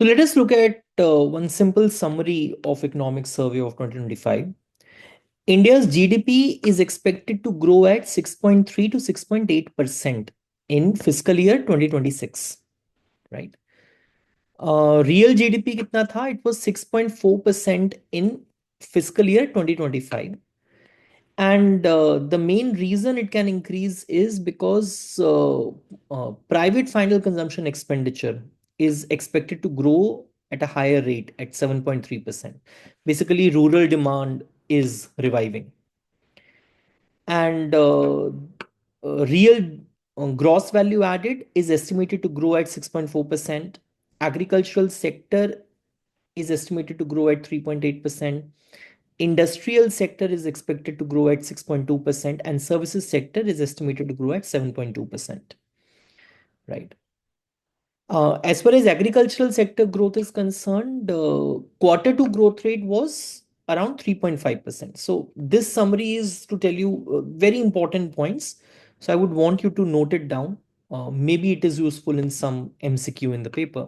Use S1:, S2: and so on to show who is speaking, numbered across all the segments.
S1: So let us look at one simple summary of economic survey of 2025. India's GDP is expected to grow at 6.3 to 6.8% in fiscal year 2026, right? Real GDP कितना था? It was 6.4% in fiscal year 2025. And the main reason it can increase is because private final consumption expenditure is expected to grow at a higher rate at 7.3%. Basically, rural demand is reviving. And real gross value added is estimated to grow at 6.4%. Agricultural sector is estimated to grow at 3.8%. Industrial sector is expected to grow at 6.2%, and services sector is estimated to grow at 7.2%. Right. As far as agricultural sector growth is concerned, quarter two growth rate was around 3.5%. So this summary is to tell you very important points. So I would want you to note it down. Maybe it is useful in some MCQ in the paper.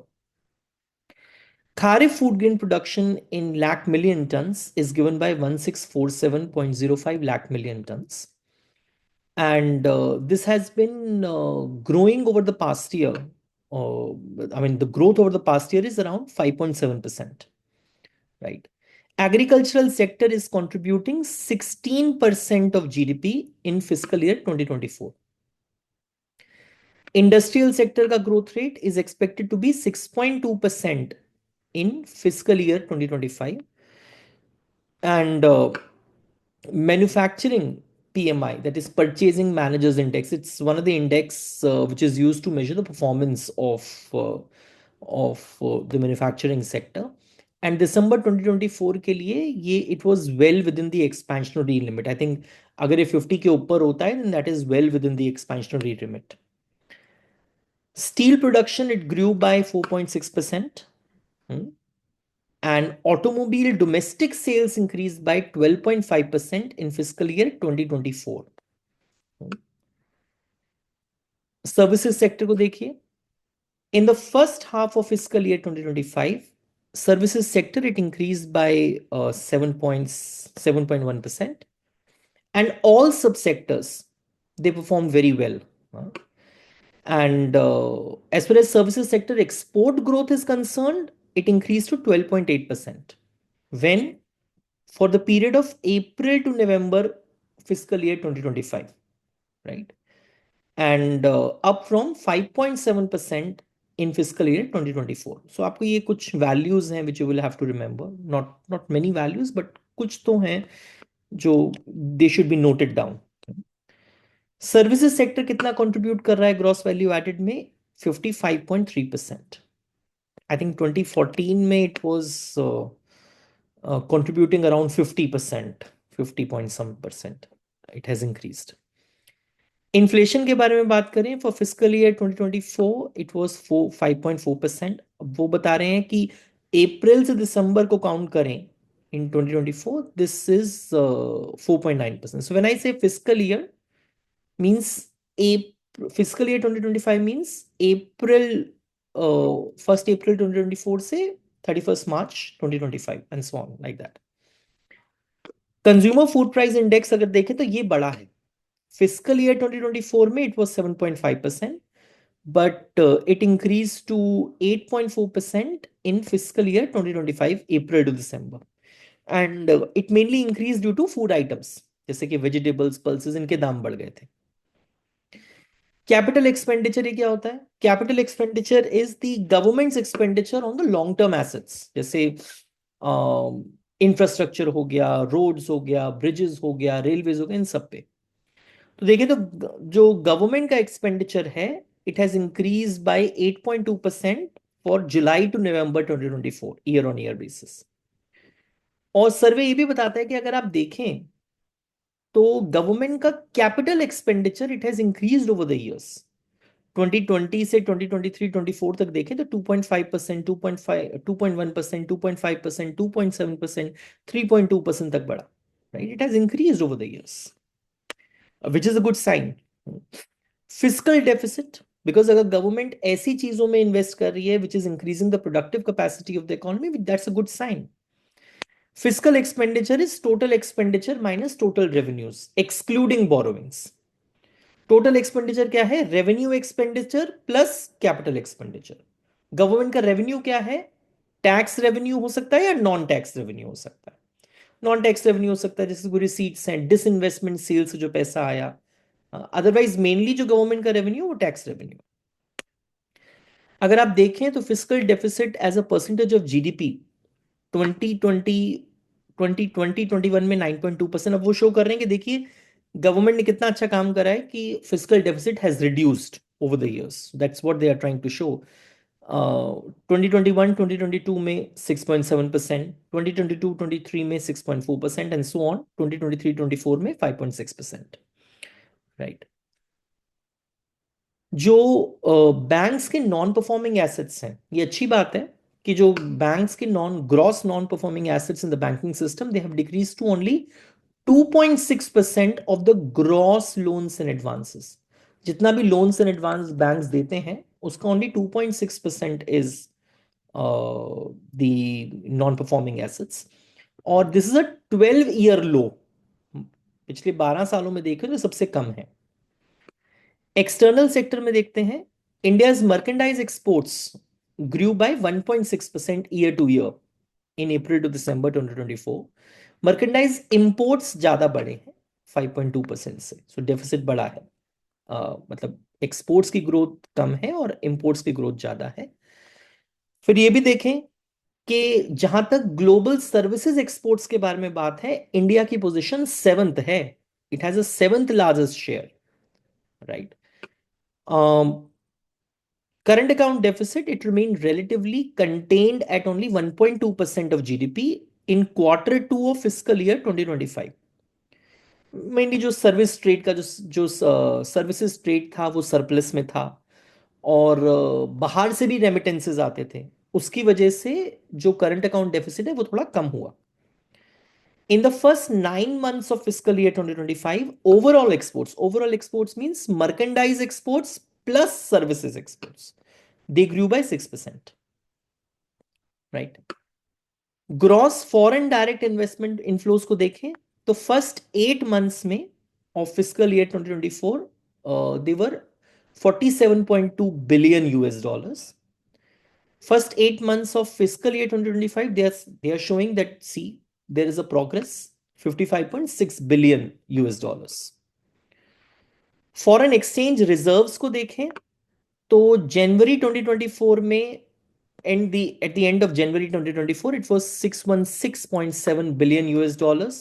S1: Kharif food grain production in lakh million tons is given by 1647.05 lakh million tons. And this has been growing over the past year. The growth over the past year is around 5.7%, right? Agricultural sector is contributing 16% of GDP in fiscal year 2024. Industrial sector का growth rate is expected to be 6.2% in fiscal year 2025. And manufacturing PMI, that is Purchasing Managers Index, it's one of the index which is used to measure the performance of the manufacturing sector. And December 2024 के लिए ये it was well within the expansionary limit. I think अगर ये 50 के ऊपर होता है, then that is well within the expansionary limit. Steel production, it grew by 4.6%. And automobile domestic sales increased by 12.5% in fiscal year 2024. Services sector को देखिए. In the first half of fiscal year 2025, services sector it increased by 7.1%, and all subsectors they performed very well. And as far as services sector export growth is concerned, it increased to 12.8%. When for the period of April to November fiscal year 2025, right? And up from 5.7% in fiscal year 2024. So आपको ये कुछ values हैं which you will have to remember. Not many values, but कुछ तो हैं जो they should be noted down. Services sector कितना contribute कर रहा है gross value added में? 55.3%. I think 2014 में it was contributing around 50%, 50 point some percent. It has increased. Inflation के बारे में बात करें for fiscal year 2024 it was 5.4%. अब वो बता रहे हैं कि अप्रैल से दिसंबर को काउंट करें in 2024 this is 4.9%. So when I say fiscal year means fiscal year 2025 means April 1st April 2024 से 31st March 2025 and so on like that. Consumer food price index अगर देखें तो ये बड़ा है. Fiscal year 2024 में it was 7.5%, but it increased to 8.4% in fiscal year 2025 April to December. And it mainly increased due to food items जैसे कि vegetables, pulses, इनके दाम बढ़ गए थे. कैपिटल एक्सपेंडिचर क्या होता है? Capital expenditure is the governments expenditure on the long term assets, जैसे इंफ्रास्ट्रक्चर हो गया, रोड्स हो गया, ब्रिजेस हो गया, रेलवेज हो गया, इन सब पे. तो देखिए तो जो गवर्नमेंट का एक्सपेंडिचर है it has increase by 8.2% for July to November 2024 year on year basis. और सर्वे ये भी बताता है कि अगर आप देखें तो गवर्नमेंट का capital expenditure it has increased over the years. 2020 से 2023-24 तक देखें तो 2.5%, 2.5, 2.1%, 2.5%, 2.7%, 3.2% तक बढ़ा. Right, it has increased over the years, which is a good sign. Fiscal deficit, because अगर गवर्नमेंट ऐसी चीजों में इन्वेस्ट कर रही है which is increasing the productive capacity of the economy, that's a good sign. Fiscal expenditure is total expenditure minus total revenues, excluding borrowings. Total expenditure क्या है? Revenue expenditure plus capital expenditure. Government का revenue क्या है? Tax revenue हो सकता है या non tax revenue हो सकता है. नॉन टैक्स रेवेन्यू हो सकता है जैसे कोई रिसीट्स हैं, डिसइन्वेस्टमेंट सेल से जो पैसा आया. अदरवाइज मेनली जो गवर्नमेंट का रेवेन्यू वो टैक्स रेवेन्यू. अगर आप देखें तो fiscal deficit as a percentage of GDP 2020 2021 में 9.2%. अब वो शो कर रहे हैं कि देखिए गवर्नमेंट ने कितना अच्छा काम करा है कि fiscal deficit has reduced over the years. That's what they are trying to show. 2021 2022 में 6.7%, 2022 23 में 6.4% एंड सो ऑन 2023 24 में 5.6%. राइट. जो बैंक्स के नॉन परफॉर्मिंग एसेट्स हैं, ये अच्छी बात है कि जो बैंक्स के gross non performing assets in the banking system they have decrease to only 2.6% of the gross loans and advances. जितना भी लोन्स एंड एडवांस बैंक्स देते हैं उसका only 2.6% is the non performing assets. और this is a 12 year low. पिछले 12 सालों में देखें तो सबसे कम है. एक्सटर्नल सेक्टर में देखते हैं, India's merchandise exports grew by 1.6% year to year in April to December 2024. Merchandise imports ज्यादा बढ़े हैं 5.2% से. सो डेफिसिट बढ़ा है. मतलब एक्सपोर्ट्स की ग्रोथ कम है और इंपोर्ट्स की ग्रोथ ज्यादा है. फिर ये भी देखें कि जहां तक ग्लोबल सर्विसेज एक्सपोर्ट्स के बारे में बात है, इंडिया की पोजीशन 7th है. It has a 7th largest share. Right. Current account deficit, it remained relatively contained at only 1.2% of GDP in quarter two of fiscal year 2025. Mainly जो service trade का जो सर्विसेज ट्रेड था वो surplus में था. और बाहर से भी रेमिटेंसेज आते थे. उसकी वजह से जो करंट अकाउंट डेफिसिट है वो थोड़ा कम हुआ. In the first 9 months of fiscal year 2025, overall exports means merchandise exports plus services exports, they grew by 6%. Right. Gross foreign direct investment inflows को देखें तो फर्स्ट 8 मंथ्स में of fiscal year 2024 they were 47.2 billion US dollars. First 8 months of fiscal year 2025, they are showing that, see, there is a progress, 55.6 billion US dollars. Foreign exchange reserves को देखें तो जनवरी 2024 में at the end of January 2024, it was 616.7 billion US dollars.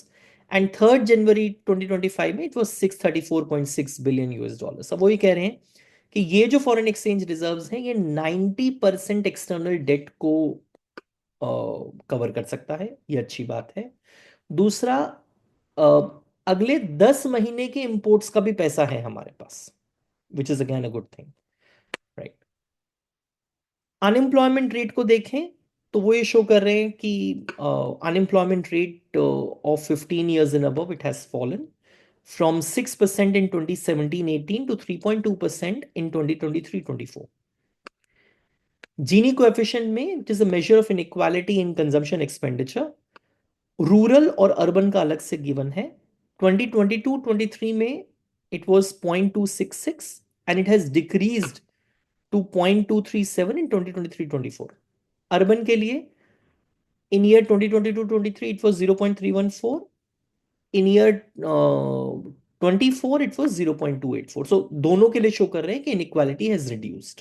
S1: And 3rd January 2025 में it was 634.6 billion US dollars. अब वही कह रहे हैं कि ये जो फॉरेन एक्सचेंज रिजर्व्स हैं ये 90% एक्सटर्नल डेट को कवर कर सकता है. ये अच्छी बात है. दूसरा, अगले 10 महीने के इंपोर्ट्स का भी पैसा है हमारे पास, which is again a good thing. Right. Unemployment rate को देखें तो वो ये शो कर रहे हैं कि unemployment rate of 15 years and above, it has fallen from 6% in 2017-18 to 3.2% in 2023-24. Gini coefficient में, it is a measure of inequality in consumption expenditure. Rural और अर्बन का अलग से गिवन है. 2022-23 में it was 0.266 and it has decreased to 0.237 in 2023-24. Urban के लिए in year 2022-23 it was 0.314. In year 24 it was 0.284. So दोनों के लिए शो कर रहे हैं कि inequality has reduced.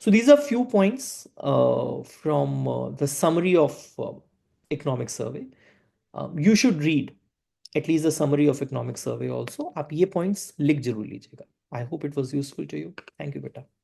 S1: So these are few points from the summary of economic survey. You should read at least the summary of economic survey also. आप ये points लिख जरूर लीजिएगा. I hope it was useful to you. Thank you, beta.